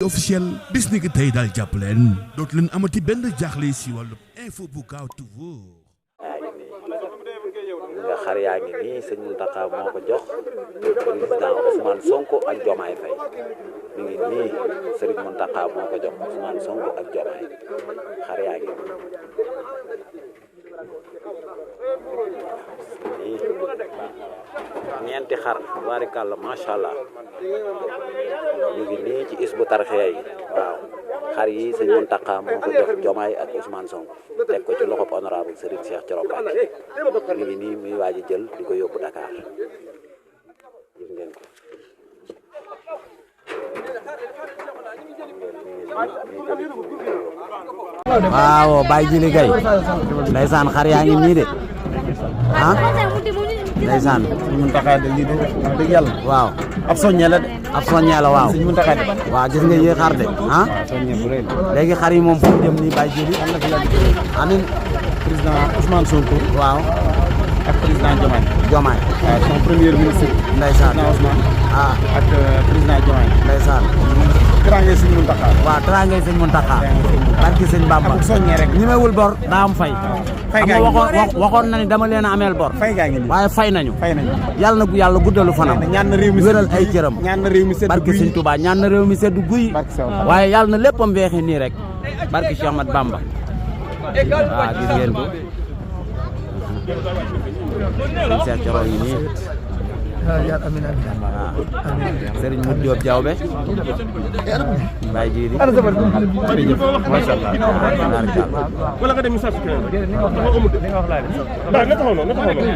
officiel bis ni ki tey daal jàpp leen dootu leen amati benn jaaxle si wàllu info bu gaaw te wóor. nga xar yaa ngi nii sëñ Mountakha moo ko jox président Ousmane Sonko ak Diomaye Faye mi ngi nii Serigne Mountakha moo ko jox Ousmane Sonko ak Diomaye xar yaa ngi nii ñeenti xar barikàlla macha allah ñu ngi nii ci is bu tarxee yi waaw xar yi sëñ Mountakha moo ko jox Diomaye ak Ousmane Sonko teg ko ci loxob honorable Serigne Cheikh Thioro Mbacké mi ngi nii muy waaj a jël di ko yóbbu Dakar gis ngeen ko waaw Baye Jili Gaye ndeysaan xar yaa ngi nii de ah ndeysaan sëñ Mountakha de lii de wax dëgg yàlla waaw ab soññee la de ab soññee la waaw sëñ Mountakha de waaw gis nga yi xar de ah soññee bu rëy la léegi xar yi moom fu mu jëm nii Baye Jili amiin président Ousmane Sonko waaw ak président Diomaye waaw son premier ministre ndeysaan Ousmane ak président Diomaye ndeysaan teraangay sëñ Mountakha waaw teraangay sëñ Mountakha barki sëñ Bamba soññee rek ñi mewul bor daa am fay waxoon na ni dama leen a ameel bor waaye fay nañu yàlla na yàlla guddalu fanam ñaan na réew mi wéral ay cëram ñaan na réew mi sedd barki sëñ Touba ñaan na réew mi sedd guy waaye yàlla na léppam weexi nii rek barki Cheikh Ahmad Bamba waaw gis ngeen ko Cheikh Thioro yi nii waaw Serigne Modou Diop Diawbe Baye Jili macha Allah wala nga dem message ko li nga wax la ba na taxaw na taxaw na